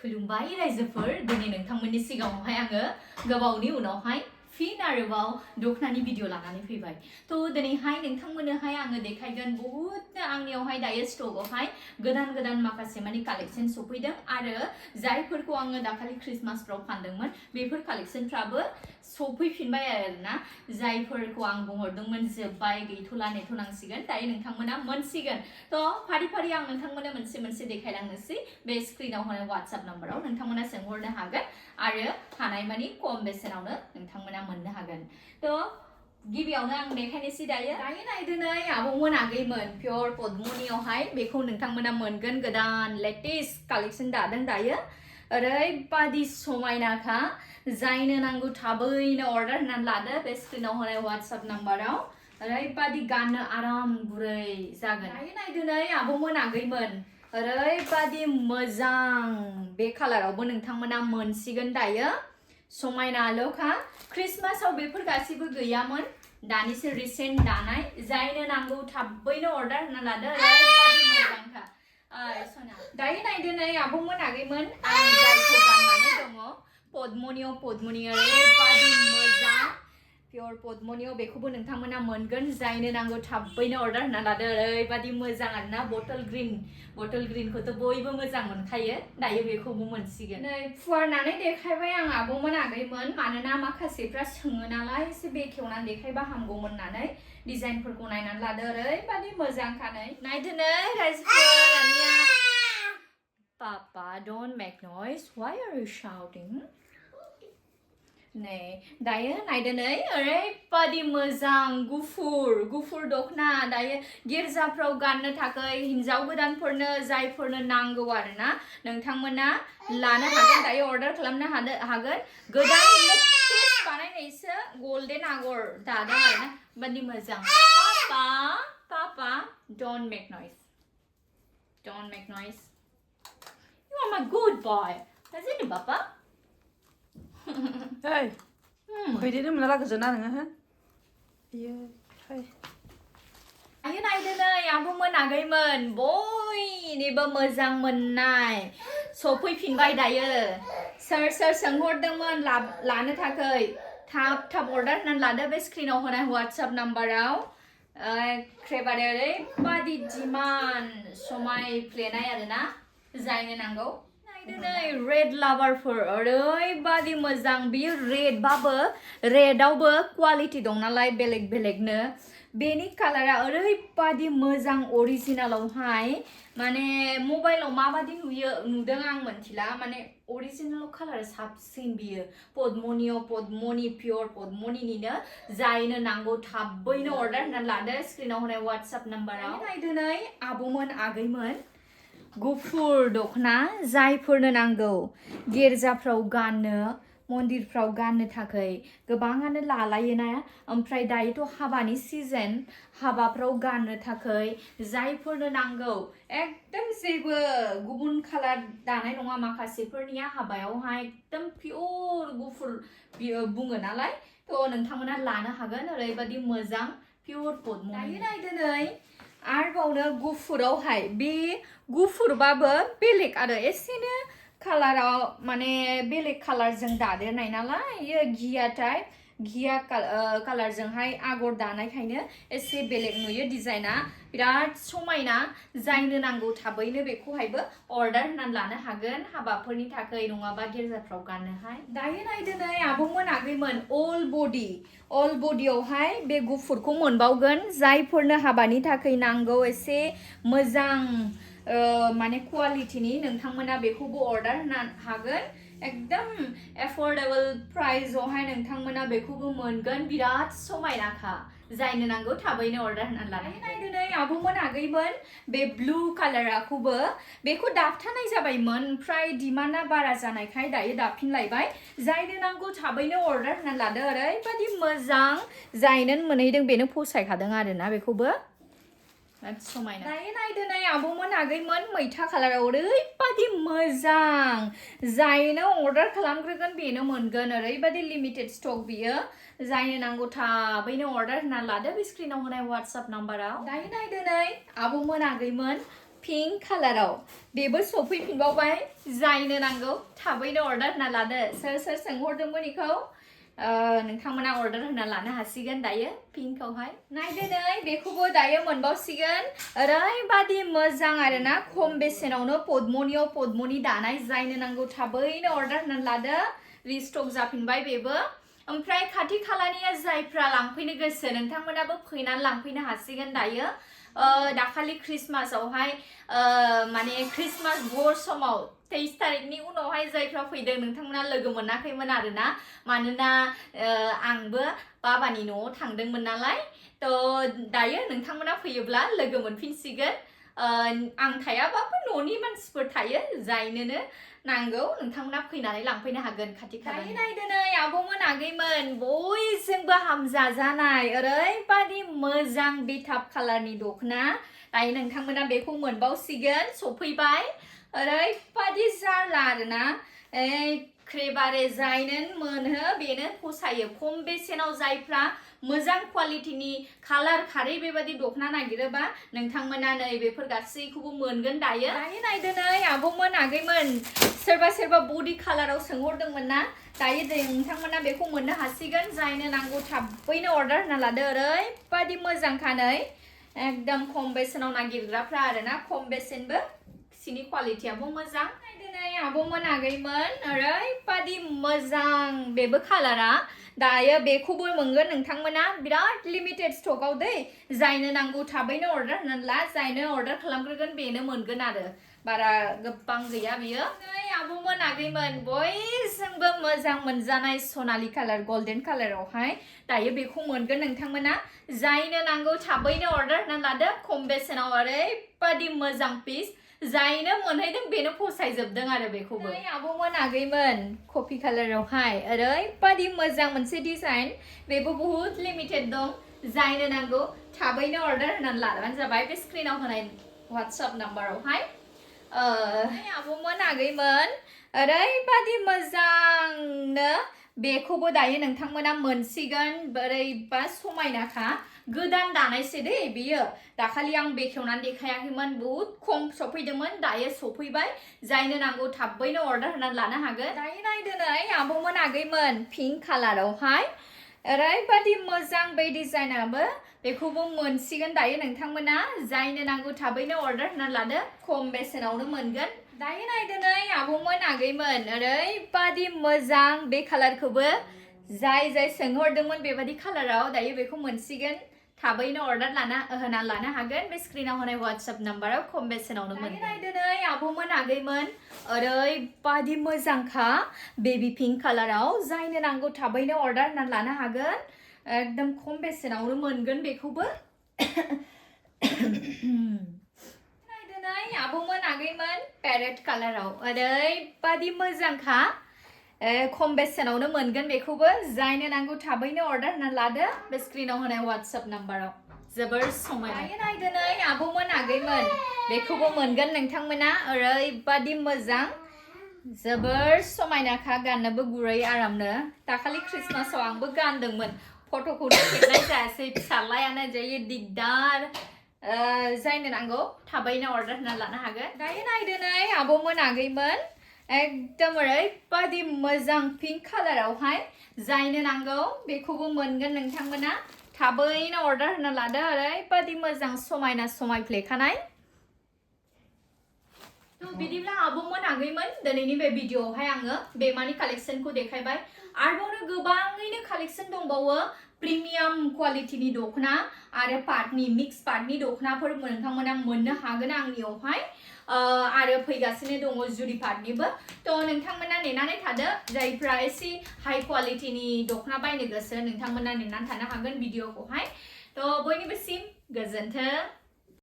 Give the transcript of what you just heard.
खुलुमबाय रायजोफोर दिनै नोंथांमोननि सिगाङावहाय आङो गोबावनि उनावहाय फिन आरोबाव दखनानि भिडिअ लानानै फैबाय थ' दिनैहाय नोंथांमोननोहाय आङो देखायगोन बहुतनो आंनियावहाय दायो स्टकआवहाय गोदान माखासे माने कालेक्शन सफैदों आरो जायफोरखौ आङो दाखालि क्रिसमासफ्राव फानदोंमोन बेफोर कालेक्शनफ्राबो सफैफिनबाय आरोना जायफोरखौ आं बुंहरदोंमोन जोब्बाय गैथ'ला नेथ'नांसिगोन दायो नोंथांमोना मोनसिगोन थ' फारि आं नोंथांमोननो मोनसे देखायलांनोसै बे स्क्रिनाव होनाय WhatsApp नम्बराव नोंथांमोना सोंहरनो हागोन आरो हानायमानि खम बेसेनावनो नोंथांमोना मोननो हागोन थ' गिबियावनो आं देखायनोसै दायो नायदोनै आबौमोन आगैमोन पियर पद्मनियावहाय बेखौ नोंथांमोना मोनगोन गोदान लेटेस्ट कालेक्शन दादों दायो ओरैबादि समायनाखा जायनो नांगौ थाबैनो अर्डार होनानै लादो बे स्क्रिनाव होनाय WhatsApp नम्बराव ओरैबादि गाननो आराम गुरै जागोन नायदोनै आबौमोन आगैमोन ओरैबादि मोजां बे कालारावबो नोंथांमोना मोनसिगोन दायो समायनाल'खा क्रिसमासाव बेफोर गासिबो गैयामोन दानिसो रिसेन्ट दानाय जायनो नांगौ थाबैनो अर्डार होना लादो ओरैबादि मोजांखा दायो नायदोनै आबौमोन आगैमोन आं जायखौ गाननानै दङ पद्मनियाव ओरैबादि मोजां पियर पद्मनियाव बेखौबो नोंथांमोना मोनगोन जायनो नांगौ थाबैनो अर्डार होना लादो ओरैबादि मोजां आरोना बटल ग्रीनखौथ' बयबो मोजां मोनखायो दायो बेखौबो मोनसिगोन नै फुवारनानै देखायबाय आं आबौमोन आगैमोन मानोना माखासेफ्रा सोङो नालाय एसे बेखेवनानै देखायबा हामगौमोन होननानै डिजाइनफोरखौ नायनानै लादो ओरैबादि मोजांखा नायदोनै रायजोफोर आनिया Papa, don't make noise. Why are you shouting? नै दायो नायदोनै ओरैबादि मोजां गुफुर दखना दायो गिर्जाफ्राव गाननो थाखाय हिन्जाव गोदानफोरनो जायफोरनो नांगौ आरोना नोंथांमोना लानो हागोन दायो अर्डार खालामनो हागोन गोदान लेटेस्ट बानायनायसो गल्डेन आगर दादों आरोना बादि मोजां Papa, don't make noise. You are my good boy. Isn't it, Papa? Hey, फैदो मोनला गोजोना नोङो आयो नायदोनै आबौमोन आगैमोन बयनिबो मोजां मोननाय सफैफिनबाय दायो सोर सोंहरदोंमोन लानो थाखाय थाब अर्डार होनानै लादो बे स्क्रिनाव होनाय WhatsApp नाम्बाराव एखेबारे ओरैबादि डिमान्ड समायफ्लेनाय आरोना जायनो नांगौ नायदोनै रेड लाभारफोर ओरैबादि मोजां बियो रेडआवबो क्वालिटि दं नालाय बेलेगनो बेनि कालारा ओरैबादि मोजां अरिजिनालावहाय माने मबाइलाव माबादि नुदों आं मोनथिला माने अरिजिनाल कालार साबसिन बियो पद्मनि पियर पद्मनिनिनो जायनो नांगौ थाबैनो अर्डार होनानै लादो स्क्रिनाव होनाय WhatsApp नाम्बाराव नायदोनै आबौमोन आगैमोन गुफुर दखना जायफोरनो नांगौ गिर्जाफ्राव गाननो मन्दिरफ्राव गाननो थाखाय गोबाङानो लालायोना ओमफ्राय दायोथ' हाबानि सिजन हाबाफ्राव गाननो थाखाय जायफोरनो नांगौ एकदम जेबो गुबुन कालार दानाय नङा माखासेफोरनिया हाबायावहाय एकदम पियर गुफुर बुङो नालाय थ' नोंथांमोना लानो हागोन ओरैबादि मोजां पियर पद्म दायो नायदोनै आरोबावनो गुफुरावहाय बे गुफुरबाबो बेलेग आरो एसेनो कालाराव माने बेलेग कालारजों दादेरनाय नालाय घिया कालारजोंहाय आगर दानायखायनो एसे बेलेग नुयो डिजाइना बिराद समायना जायनो नांगौ थाबैनो बेखौहायबो अर्डार होनानै लानो हागोन हाबाफोरनि थाखाय नङाबा गिर्जाफ्राव गाननोहाय दायो नायदोनै आबौमोन आगैमोन अल बडियावहाय बे गुफुरखौ मोनबावगोन जायफोरनो हाबानि थाखाय नांगौ एसे मोजां माने क्वालिटिनि नोंथांमोना बेखौबो अर्डार होनो हागोन एकदम एफोर्डेबल प्राइसआवहाय नोंथांमोना बेखौबो मोनगोन बिराद समायनाखा जायनो नांगौ थाबैनो अर्डार होनानै लानो नायदोनै आबौमोन आगैमोन बे ब्लु कालाराखौबो बेखौ दाबथानाय जाबायमोन ओमफ्राय डिमान्डआ बारा जानायखाय दायो दाफिनलायबाय जायनो नांगौ थाबैनो अर्डार होनानै लादो ओरैबादि मोजां जायनो मोनहैदों बेनो फसायखादों आरोना बेखौबो समायना दायो नायदोनै आबौमोन आगैमोन मैथा कालाराव ओरैबादि मोजां जायनो अर्डार खालामग्रोगोन बेनो मोनगोन ओरैबादि लिमिटेड स्टक बियो जायनो नांगौ थाबैनो अर्डार होनानै लादो बे स्क्रिनाव होनाय WhatsApp नाम्बाराव दायो नायदोनै आबौमोन आगैमोन पिंक कालाराव बेबो सफैफिनबावबाय जायनो नांगौ थाबैनो अर्डार होना लादो सोर सोंहरदोंमोन बेखौ नोंथांमोना अर्डार होना लानो हासिगोन दायो पिंकआवहाय नायदो नै बेखौबो दायो मोनबावसिगोन ओरैबादि मोजां आरोना खम बेसेनावनो पद्मनि दानाय जायनो नांगौ थाबैनो अर्डार होना लादो रिस्टक जाफिनबाय बेबो ओमफ्राय खाथि खालानिया जायफ्रा लांफैनो गोसो नोंथांमोनाबो फैनानै लांफैनो हासिगोन दायो दाखालि क्रिसमासआवहाय माने क्रिसमास भर समाव 23 तारिखनि उनावहाय जायफ्रा फैदों नोंथांमोना लोगो मोनाखैमोन आरोना मानोना आंबो बाबानि न'आव थांदोंमोन नालाय थ' दायो नोंथांमोना फैयोब्ला लोगो मोनफिनसिगोन आं थायाबाबो न'नि मानसिफोर थायो जायनोनो नांगौ नोंथांमोना फैनानै लांफैनो हागोन खाथि खालानि नायदो नै आब'मोन आगैमोन बयजोंबो हामजाजानाय ओरैबादि मोजां बेटाब कालारनि दखना दायो नोंथांमोना बेखौ मोनबावसिगोन सफैबाय ओरैबादि जारला आरोना एखेबारे जायनो मोनो बेनो फसायो खम बेसेनाव जायफ्रा मोजां क्वालिटिनि कालार खारै बेबादि दखना नागिरोबा नोंथांमोना नै बेफोर गासैखौबो मोनगोन दायो नायदो नै आब'मोन आगैमोन सोरबा बडी कालाराव सोंहरदोंमोन ना दायो नोंथांमोना बेखौ मोननो हासिगोन जायनो नांगौ थाबैनो अर्डार होना लादो ओरैबादि मोजांखा नै एकदम खम बेसेनाव नागिरग्राफ्रा आरोना खम बेसेनबो सिनि क्वालिटियाबो मोजां नायदो नै आब'मोन आगैमोन ओरैबादि मोजां बेबो कालारा दायो बेखौबो मोनगोन नोंथांमोना बिराद लिमिटेड स्टकआव दै जायनो नांगौ थाबैनो अर्डार होनानै ला जायनो अर्डार खालामग्रोगोन बेनो मोनगोन आरो बारा गोबां गैया बियो नै आब'मोन आगैमोन बयजोंबो मोजां मोनजानाय सनालि कालार गल्डेन कालारावहाय दायो बेखौ मोनगोन नोंथांमोना जायनो नांगौ थाबैनो अर्डार होनानै लादो खम बेसेनाव ओरैबादि मोजां पिस जायनो मोनहैदों बेनो फसायजोबदों आरो बेखौबो आब'मोन आगैमोन कफि कालारावहाय ओरैबादि मोजां मोनसे डिजाइन बेबो बहुत लिमिटेड दं जायनो नांगौ थाबैनो अर्डार होनानै लाबानो जाबाय बे स्क्रिनाव होनाय WhatsApp नाम्बारावहाय आब'मोन आगैमोन ओरैबादि मोजांनो बेखौबो दायो नोंथांमोना मोनसिगोन बोरैबा समायनाखा गोदान दानायसो दै बियो दाखालि आं बेखेवनानै देखायाखैमोन बहुत खम सफैदोंमोन दायो सफैबाय जायनो नांगौ थाबैनो अर्डार होनानै लानो हागोन दायो नायदो नै आब'मोन आगैमोन पिंक कालारावहाय ओरैबादि मोजां बे डिजाइनाबो बेखौबो मोनसिगोन दायो नोंथांमोना जायनो नांगौ थाबैनो अर्डार होनानै लादो खम बेसेनावनो मोनगोन दायो नायदो नै आब'मोन आगैमोन ओरैबादि मोजां बे कालारखौबो जाय सोंहरदोंमोन बेबादि कालाराव दायो बेखौ मोनसिगोन थाबैनो अर्डार होना लानो हागोन बे स्क्रिनाव होनाय WhatsApp नाम्बाराव खम बेसेनावनो मोनगोन नायदो नै आब'मोन आगैमोन ओरैबादि मोजांखा बेबी पिंक कालाराव जायनो नांगौ थाबैनो अर्डार होना लानो हागोन एकदम खम बेसेनावनो मोनगोन बेखौबो नायदो नै आब'मोन आगैमोन पेरेट कालाराव ओरैबादि मोजांखा खम बेसेनावनो मोनगोन बेखौबो जायनो नांगौ थाबैनो अर्डार होना लादो बे स्क्रिनाव होनाय WhatsApp नाम्बाराव जोबोर समायना नायदो नै आब'मोन आगैमोन बेखौबो मोनगोन नोंथांमोना ओरैबादि मोजां जोबोर समायनाखा गाननोबो गुरै आरामनो दाखालि क्रिसमासआव आंबो गानदोंमोन फट'खौनो खेबनाय जायासै फिसालायानो जि दिगदार जायनो नांगौ थाबैनो अर्डार होना लानो हागोन दायो नायदो नै आब'मोन आगैमोन एकदम ओरैबादि मोजां पिंक कालारावहाय जायनो नांगौ बेखौबो मोनगोन नोंथांमोना थाबैनो अर्डार होना लादो ओरैबादि मोजां समायना समायफ्लेखानाय बिदिब्ला आब'मोन आगैमोन दिनैनि बे भिडिअआवहाय आङो बेमानि कालेक्शनखौ देखायबाय आरोबावनो गोबाङैनो कालेक्शन दंबावो प्रिमियाम क्वालिटिनि दखना आरो पाटनि मिक्स पाटनि दखनाफोर नोंथांमोना मोननो हागोन आंनियावहाय आरो फैगासिनो दङ जुरि पाटनिबो थ' नोंथांमोना नेनानै थादो जायफ्रा एसे हाई क्वालिटिनि दखना बायनो गोसो नोंथांमोना नेनानै थानो हागोन भिडिअखौहाय थ' बयनिबोसिम गोजोन्थों